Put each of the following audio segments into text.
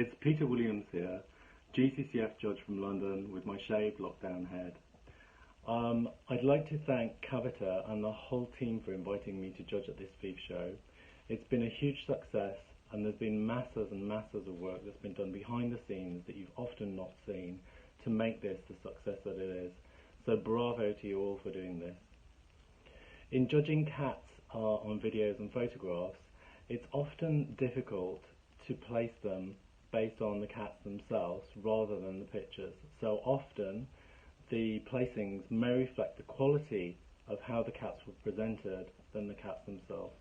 It's Peter Williams here, GCSF judge from London with my shaved lockdown head. I'd like to thank Cavita and the whole team for inviting me to judge at this FIFE show. It's been a huge success and there's been masses and masses of work that's been done behind the scenes that you've often not seen to make this the success that it is. So bravo to you all for doing this. In judging cats on videos and photographs, it's often difficult to place them based on the cats themselves rather than the pictures. So often the placings may reflect the quality of how the cats were presented than the cats themselves.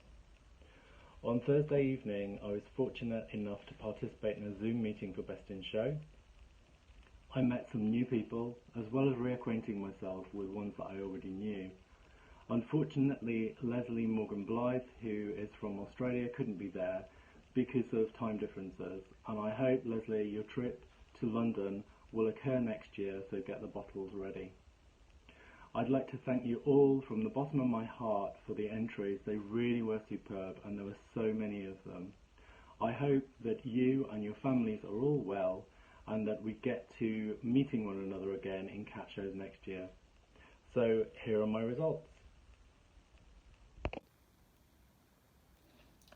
On Thursday evening, I was fortunate enough to participate in a Zoom meeting for Best in Show. I met some new people, as well as reacquainting myself with ones that I already knew. Unfortunately, Leslie Morgan Blythe, who is from Australia, couldn't be there because of time differences, and I hope, Leslie, your trip to London will occur next year, so get the bottles ready. I'd like to thank you all from the bottom of my heart for the entries. They really were superb, and there were so many of them. I hope that you and your families are all well, and that we get to meeting one another again in cat shows next year. So here are my results.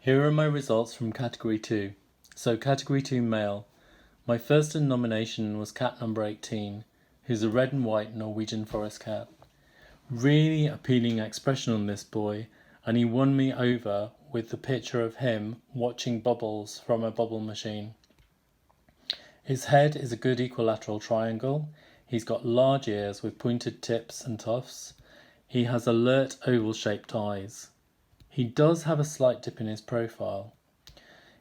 Here are my results from Category 2. So Category 2 Male. My first in nomination was cat number 18, who's a red and white Norwegian forest cat. Really appealing expression on this boy, and he won me over with the picture of him watching bubbles from a bubble machine. His head is a good equilateral triangle. He's got large ears with pointed tips and tufts. He has alert oval-shaped eyes. He does have a slight dip in his profile.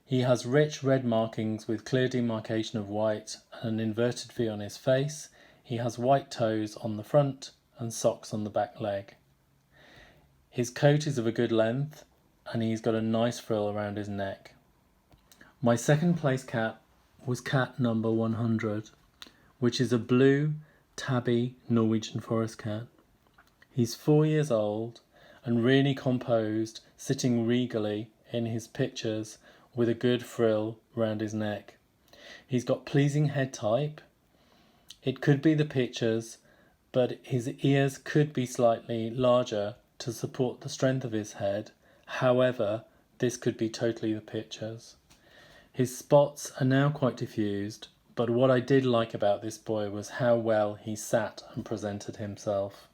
He has rich red markings with clear demarcation of white and an inverted V on his face. He has white toes on the front and socks on the back leg. His coat is of a good length and he's got a nice frill around his neck. My second place cat was cat number 100, which is a blue tabby Norwegian forest cat. He's 4 years old and really composed, sitting regally in his pictures with a good frill round his neck. He's got pleasing head type. It could be the pictures, but his ears could be slightly larger to support the strength of his head. However, this could be totally the pictures. His spots are now quite diffused, but what I did like about this boy was how well he sat and presented himself.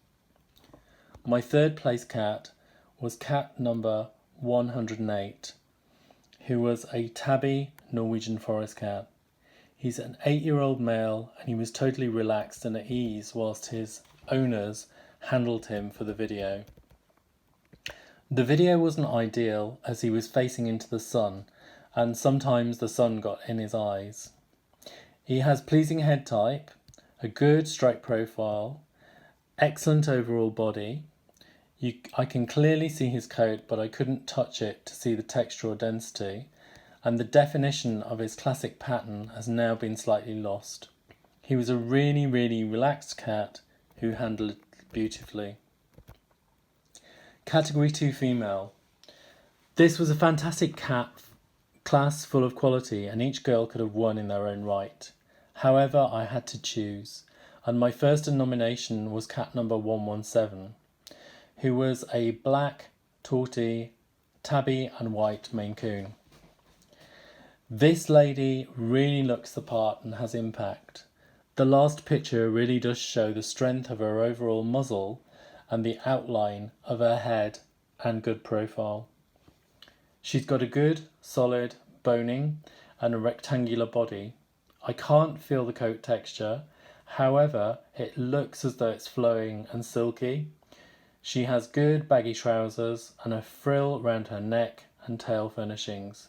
My third place cat was cat number 108, who was a tabby Norwegian forest cat. He's an 8-year-old male and he was totally relaxed and at ease whilst his owners handled him for the video. The video wasn't ideal as he was facing into the sun and sometimes the sun got in his eyes. He has pleasing head type, a good straight profile, excellent overall body. I can clearly see his coat, but I couldn't touch it to see the texture or density, and the definition of his classic pattern has now been slightly lost. He was a really, really relaxed cat who handled it beautifully. Category 2 Female. This was a fantastic cat class full of quality, and each girl could have won in their own right. However, I had to choose, and my first in nomination was cat number 117. Who was a black, torty, tabby and white Maine Coon. This lady really looks the part and has impact. The last picture really does show the strength of her overall muzzle and the outline of her head and good profile. She's got a good, solid boning and a rectangular body. I can't feel the coat texture, however, it looks as though it's flowing and silky. She has good baggy trousers and a frill around her neck and tail furnishings.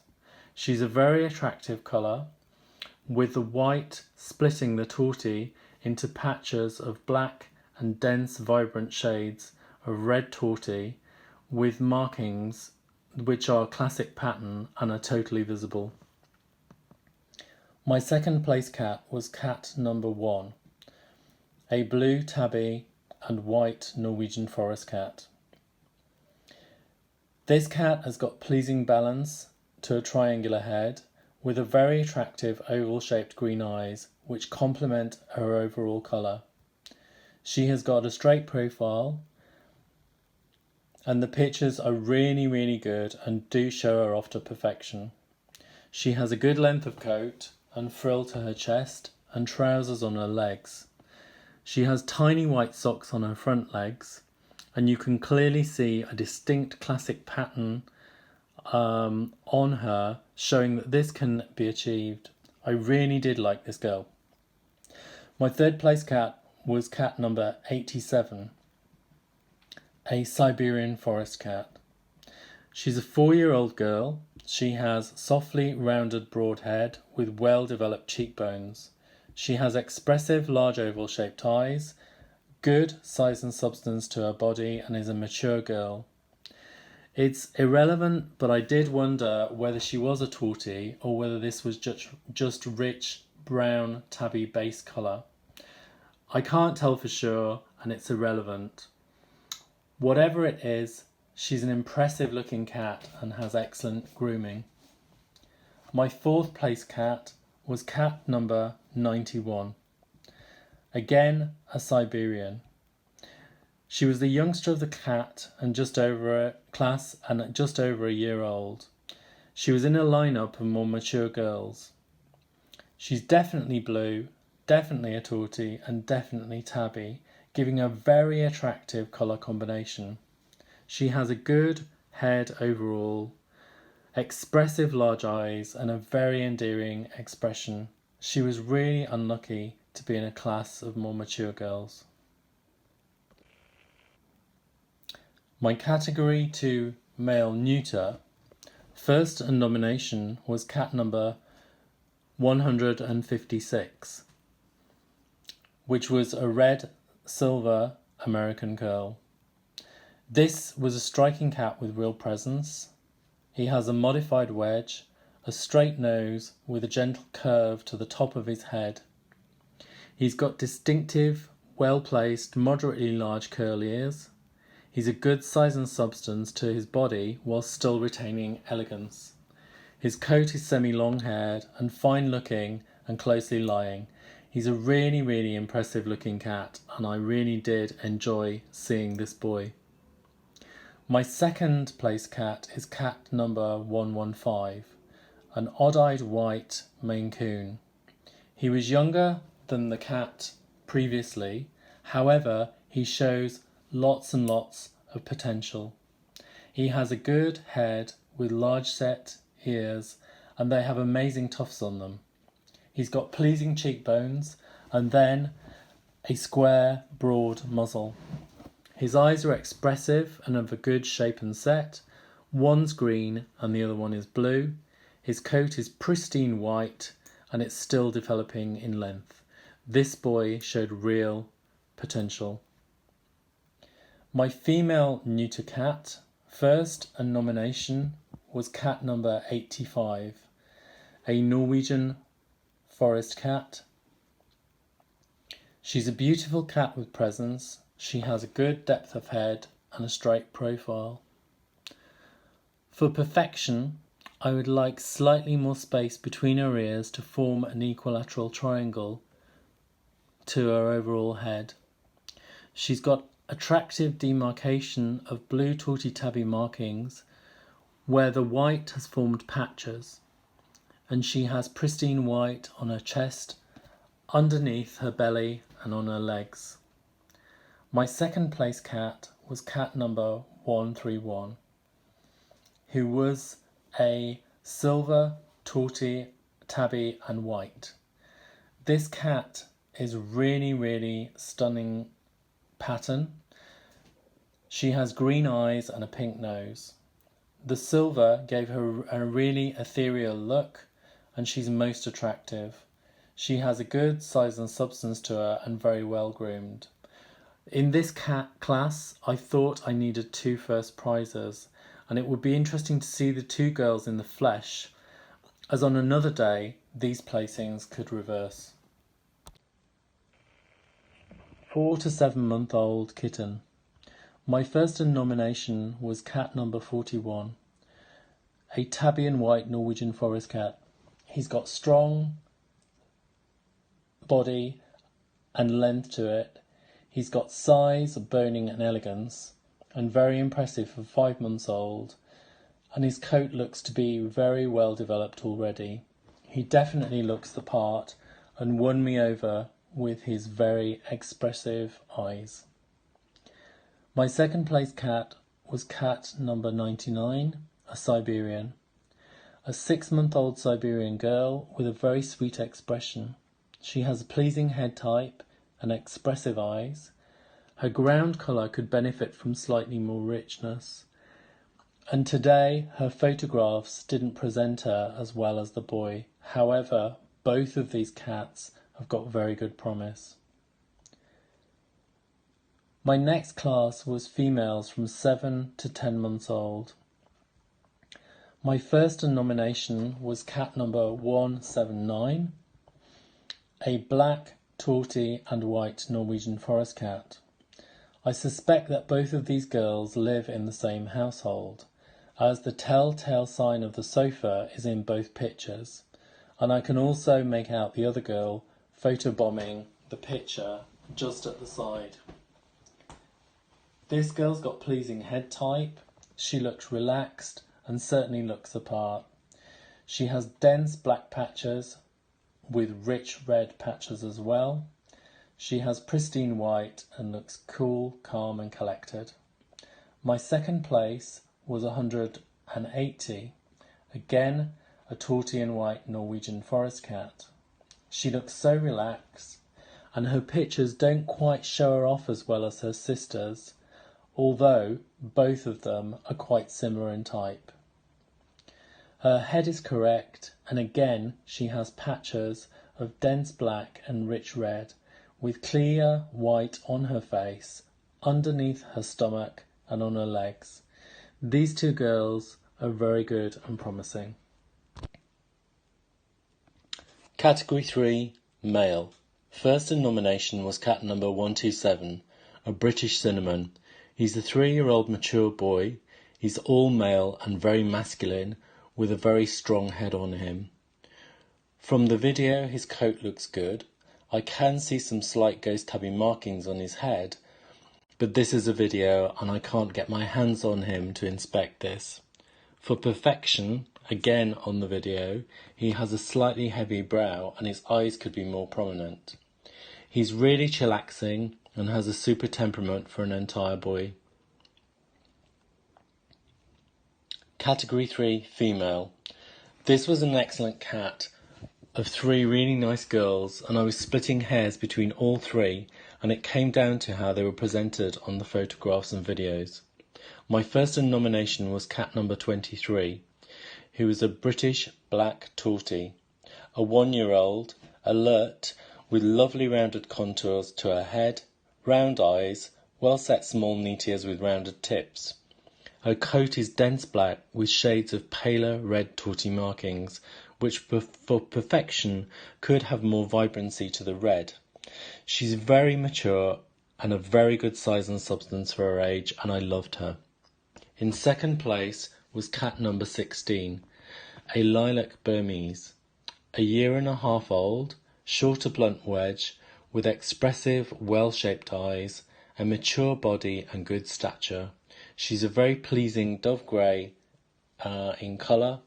She's a very attractive colour, with the white splitting the tortie into patches of black and dense vibrant shades of red tortie with markings which are classic pattern and are totally visible. My second place cat was cat number 1, a blue tabby and white Norwegian forest cat. This cat has got pleasing balance to a triangular head with a very attractive oval-shaped green eyes which complement her overall colour. She has got a straight profile and the pictures are really, really good and do show her off to perfection. She has a good length of coat and frill to her chest and trousers on her legs. She has tiny white socks on her front legs, and you can clearly see a distinct classic pattern on her, showing that this can be achieved. I really did like this girl. My third place cat was cat number 87, a Siberian forest cat. She's a 4-year-old girl. She has softly rounded broad head with well-developed cheekbones. She has expressive large oval-shaped eyes, good size and substance to her body, and is a mature girl. It's irrelevant, but I did wonder whether she was a tortie or whether this was just rich brown tabby base colour. I can't tell for sure, and it's irrelevant. Whatever it is, she's an impressive looking cat and has excellent grooming. My fourth place cat was cat number 91. Again, a Siberian. She was the youngster of the cat and just over a year old. She was in a lineup of more mature girls. She's definitely blue, definitely a tortie, and definitely tabby, giving a very attractive colour combination. She has a good head overall, expressive large eyes, and a very endearing expression. She was really unlucky to be in a class of more mature girls. My category 2 male neuter, first in nomination was cat number 156, which was a red silver American curl. This was a striking cat with real presence. He has a modified wedge, a straight nose with a gentle curve to the top of his head. He's got distinctive, well-placed, moderately large curl ears. He's a good size and substance to his body while still retaining elegance. His coat is semi-long haired and fine looking and closely lying. He's a really, really impressive looking cat, and I really did enjoy seeing this boy. My second place cat is cat number 115, an odd-eyed white Maine Coon. He was younger than the cat previously, however, he shows lots and lots of potential. He has a good head with large set ears, and they have amazing tufts on them. He's got pleasing cheekbones and then a square, broad muzzle. His eyes are expressive and of a good shape and set. One's green and the other one is blue. His coat is pristine white and it's still developing in length. This boy showed real potential. My female neuter cat, first in nomination, was cat number 85, a Norwegian forest cat. She's a beautiful cat with presence. She has a good depth of head and a straight profile. For perfection, I would like slightly more space between her ears to form an equilateral triangle to her overall head. She's got attractive demarcation of blue tortie tabby markings where the white has formed patches, and she has pristine white on her chest, underneath her belly and on her legs. My second place cat was cat number 131, who was a silver tortie tabby and white. This cat is really, really stunning pattern. She has green eyes and a pink nose. The silver gave her a really ethereal look, and she's most attractive. She has a good size and substance to her and very well groomed. In this cat class, I thought I needed 2 first prizes, and it would be interesting to see the 2 girls in the flesh, as on another day these placings could reverse. 4 to 7 month old kitten. My first in nomination was cat number 41, a tabby and white Norwegian forest cat. He's got strong body and length to it. He's got size, boning and elegance, and very impressive for 5 months old, and his coat looks to be very well developed already. He definitely looks the part and won me over with his very expressive eyes. My second place cat was cat number 99, a Siberian. A 6-month-old Siberian girl with a very sweet expression. She has a pleasing head type and expressive eyes. Her ground colour could benefit from slightly more richness. And today her photographs didn't present her as well as the boy. However, both of these cats have got very good promise. My next class was females from 7 to 10 months old. My first nomination was cat number 179, a black, torty and white Norwegian forest cat. I suspect that both of these girls live in the same household, as the telltale sign of the sofa is in both pictures, and I can also make out the other girl photobombing the picture just at the side. This girl's got pleasing head type, she looks relaxed and certainly looks the part. She has dense black patches with rich red patches as well. She has pristine white and looks cool, calm and collected. My second place was 180, again a torty and white Norwegian forest cat. She looks so relaxed and her pictures don't quite show her off as well as her sisters, although both of them are quite similar in type. Her head is correct, and again she has patches of dense black and rich red, with clear white on her face, underneath her stomach and on her legs. These two girls are very good and promising. Category 3, male. First in nomination was cat number 127, a British cinnamon. He's a 3-year-old mature boy. He's all male and very masculine, with a very strong head on him. From the video, his coat looks good. I can see some slight ghost tabby markings on his head, but this is a video and I can't get my hands on him to inspect this. For perfection, again on the video, he has a slightly heavy brow and his eyes could be more prominent. He's really chillaxing and has a super temperament for an entire boy. Category 3, female. This was an excellent cat of 3 really nice girls, and I was splitting hairs between all 3, and it came down to how they were presented on the photographs and videos. My first in nomination was cat number 23, who was a British black tortie, a 1-year-old, alert, with lovely rounded contours to her head, round eyes, well set small neat ears with rounded tips. Her coat is dense black with shades of paler red tortie markings, which for perfection could have more vibrancy to the red. She's very mature and a very good size and substance for her age, and I loved her. In second place was cat number 16, a lilac Burmese, a 1.5 years old, shorter blunt wedge, with expressive, well-shaped eyes, a mature body and good stature. She's a very pleasing dove grey in colour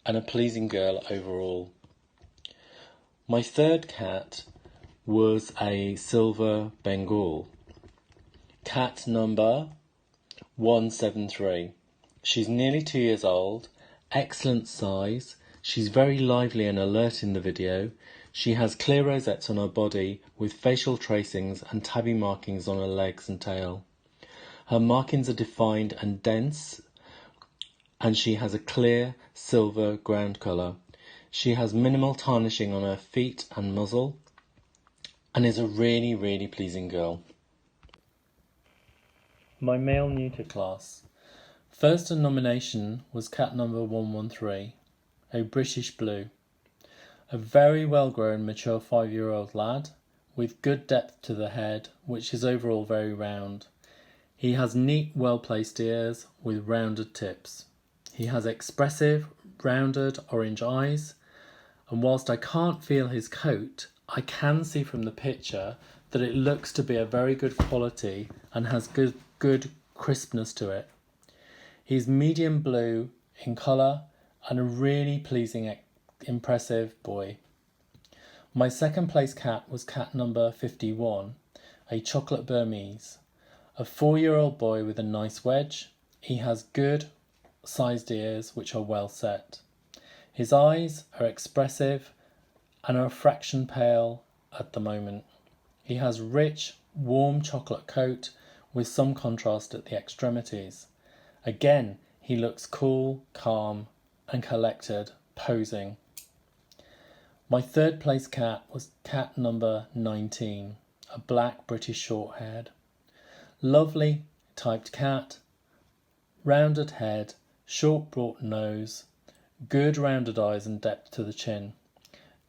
and a pleasing girl overall. My third cat was a silver Bengal, cat number 173. She's nearly 2 years old, excellent size. She's very lively and alert in the video. She has clear rosettes on her body with facial tracings and tabby markings on her legs and tail. Her markings are defined and dense, and she has a clear silver ground colour. She has minimal tarnishing on her feet and muzzle, and is a really, really pleasing girl. My male neuter class. First in nomination was cat number 113, a British blue. A very well-grown, mature 5-year-old lad, with good depth to the head, which is overall very round. He has neat, well-placed ears with rounded tips. He has expressive, rounded orange eyes, and whilst I can't feel his coat, I can see from the picture that it looks to be a very good quality and has good crispness to it. He's medium blue in colour and a really pleasing, impressive boy. My second place cat was cat number 51, a chocolate Burmese. A 4-year-old boy with a nice wedge. He has good sized ears which are well set. His eyes are expressive and are a fraction pale at the moment. He has rich, warm chocolate coat with some contrast at the extremities. Again, he looks cool, calm and collected, posing. My third place cat was cat number 19, a black British short-haired. Lovely typed cat, rounded head, short brought nose, good rounded eyes and depth to the chin.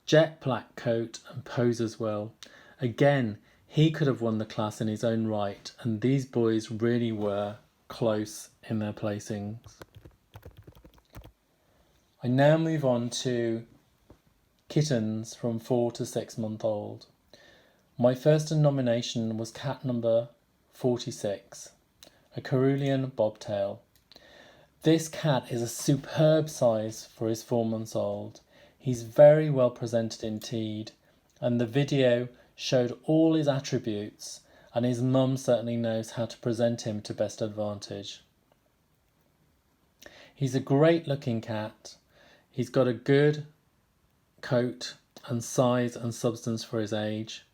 Jet black coat and poses well. Again, he could have won the class in his own right, and these boys really were close in their placings. I now move on to kittens from 4 to 6 month old. My first nomination was cat number 46, a Caroolian bobtail. This cat is a superb size for his 4 months old. He's very well presented indeed, and the video showed all his attributes, and his mum certainly knows how to present him to best advantage. He's a great looking cat. He's got a good coat and size and substance for his age.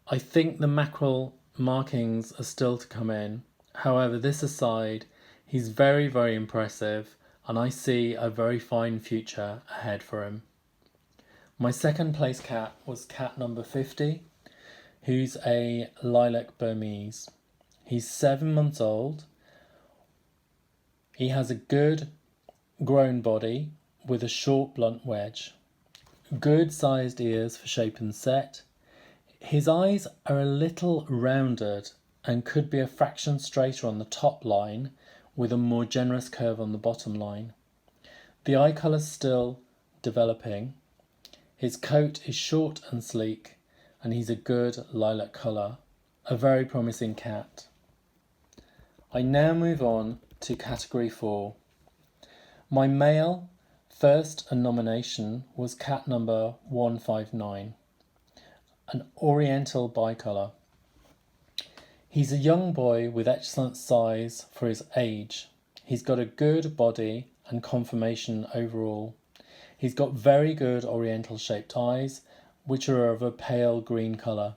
I think the mackerel markings are still to come in. However, this aside, he's very, very impressive, and I see a very fine future ahead for him. My second place cat was cat number 50, who's a lilac Burmese. He's 7 months old. He has a good grown body with a short blunt wedge. Good sized ears for shape and set. His eyes are a little rounded and could be a fraction straighter on the top line with a more generous curve on the bottom line. The eye colour's still developing. His coat is short and sleek, and he's a good lilac colour. A very promising cat. I now move on to category 4. My male first nomination was cat number 159, an Oriental bicolour. He's a young boy with excellent size for his age. He's got a good body and conformation overall. He's got very good Oriental shaped eyes, which are of a pale green colour.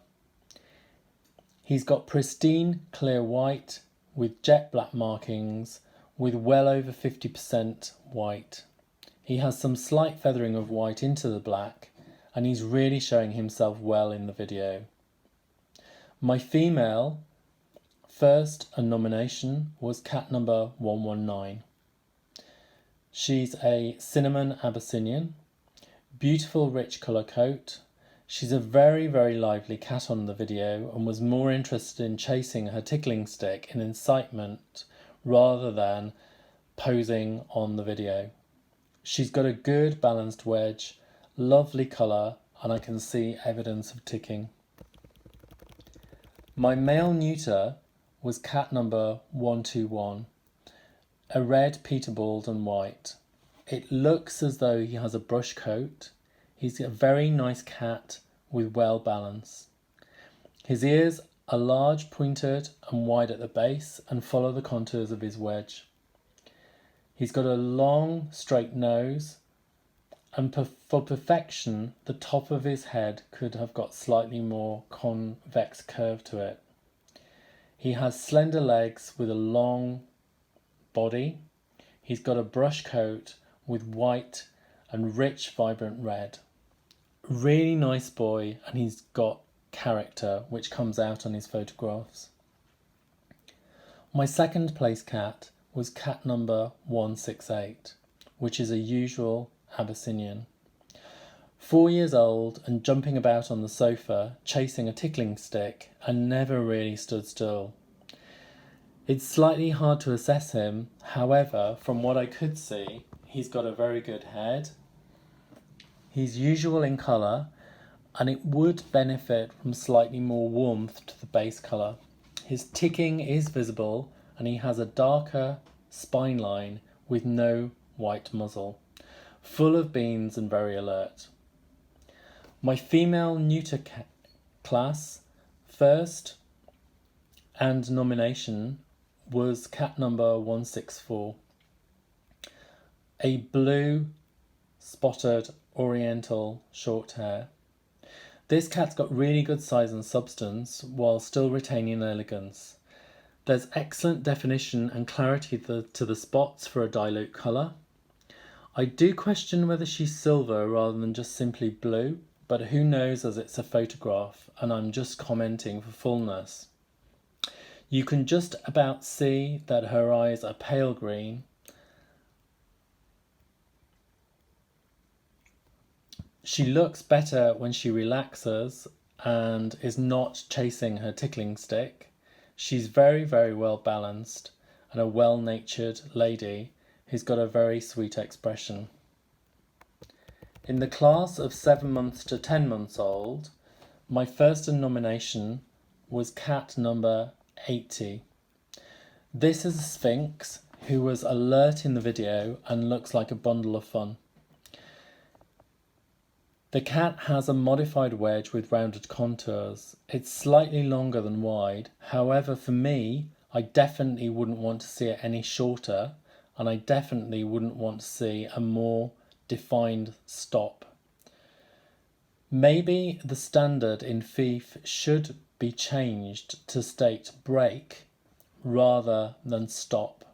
He's got pristine clear white with jet black markings with well over 50% white. He has some slight feathering of white into the black, and he's really showing himself well in the video. My female first nomination was cat number 119. She's a cinnamon Abyssinian, beautiful rich colour coat. She's a very, very lively cat on the video and was more interested in chasing her tickling stick in incitement rather than posing on the video. She's got a good balanced wedge, lovely colour, and I can see evidence of ticking. My male neuter was cat number 121, a red Peterbald and white. It looks as though he has a brush coat. He's a very nice cat with well balance. His ears are large, pointed and wide at the base and follow the contours of his wedge. He's got a long, straight nose, and for perfection, the top of his head could have got slightly more convex curve to it. He has slender legs with a long body. He's got a brush coat with white and rich, vibrant red. Really nice boy, and he's got character, which comes out on his photographs. My second place cat was cat number 168, which is a usual Abyssinian. 4 years old and jumping about on the sofa, chasing a tickling stick, and never really stood still. It's slightly hard to assess him, however, from what I could see, he's got a very good head, He's usual in colour, and it would benefit from slightly more warmth to the base colour. His ticking is visible, and he has a darker spine line with no white muzzle, full of beans and very alert. My female neuter class first and nomination was cat number 164, a blue spotted oriental short hair. This cat's got really good size and substance while still retaining elegance. There's excellent definition and clarity to the spots for a dilute colour. I do question whether she's silver rather than just simply blue, but who knows, as it's a photograph and I'm just commenting for fullness. You can just about see that her eyes are pale green. She looks better when she relaxes and is not chasing her tickling stick. She's very, very well balanced and a well-natured lady who's got a very sweet expression. In the class of 7 months to 10 months old, my first nomination was cat number 80. This is a Sphinx who was alert in the video and looks like a bundle of fun. The cat has a modified wedge with rounded contours. It's slightly longer than wide. However, for me, I definitely wouldn't want to see it any shorter, and I definitely wouldn't want to see a more defined stop. Maybe the standard in Fief should be changed to state break rather than stop.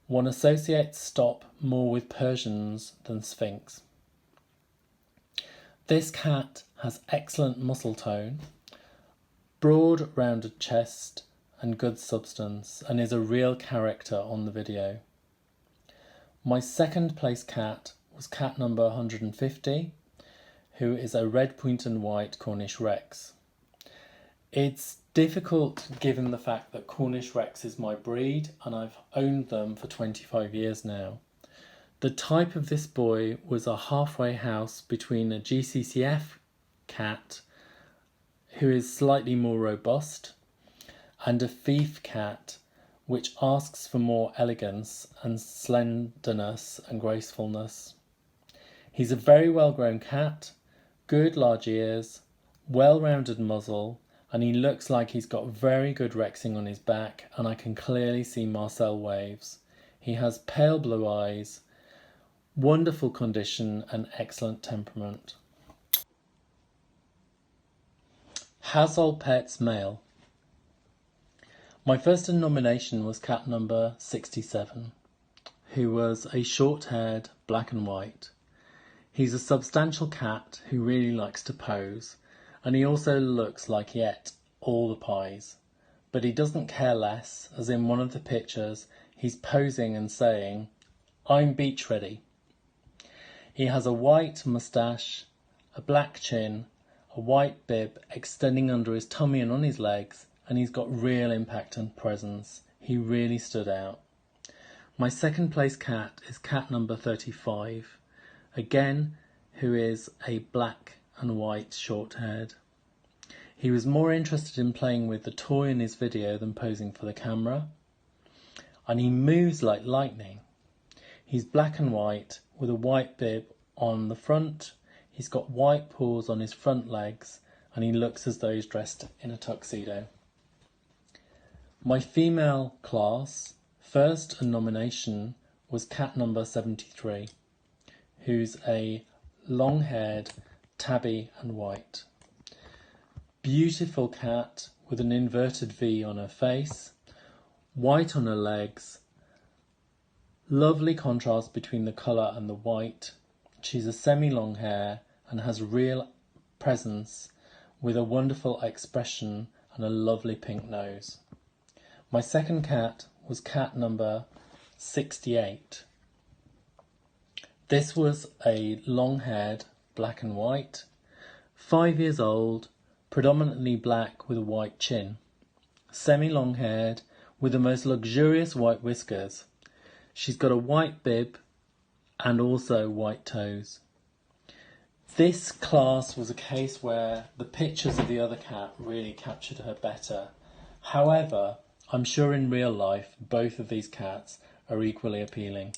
One associates stop more with Persians than Sphinx. This cat has excellent muscle tone, broad rounded chest and good substance, and is a real character on the video. My second place cat was cat number 150, who is a red, point and white Cornish Rex. It's difficult given the fact that Cornish Rex is my breed and I've owned them for 25 years now. The type of this boy was a halfway house between a GCCF cat, who is slightly more robust, and a Fief cat, which asks for more elegance and slenderness and gracefulness. He's a very well-grown cat, good large ears, well-rounded muzzle, and he looks like he's got very good rexing on his back, and I can clearly see Marcel waves. He has pale blue eyes, wonderful condition and excellent temperament. Household Pets Male. My first nomination was cat number 67, who was a short-haired black and white. He's a substantial cat who really likes to pose, and he also looks like he ate all the pies. But he doesn't care less, as in one of the pictures he's posing and saying, "I'm beach ready." He has a white moustache, a black chin, a white bib extending under his tummy and on his legs, and he's got real impact and presence. He really stood out. My second place cat is cat number 35, again, who is a black and white short-haired. He was more interested in playing with the toy in his video than posing for the camera, and he moves like lightning. He's black and white with a white bib on the front. He's got white paws on his front legs, and he looks as though he's dressed in a tuxedo. My female class, first nomination, was cat number 73, who's a long-haired tabby and white. Beautiful cat with an inverted V on her face, white on her legs, lovely contrast between the colour and the white. She's a semi-long hair and has real presence with a wonderful expression and a lovely pink nose. My second cat was cat number 68. This was a long-haired black and white, 5 years old, predominantly black with a white chin, semi-long-haired with the most luxurious white whiskers. She's got a white bib and also white toes. This class was a case where the pictures of the other cat really captured her better. However, I'm sure in real life both of these cats are equally appealing.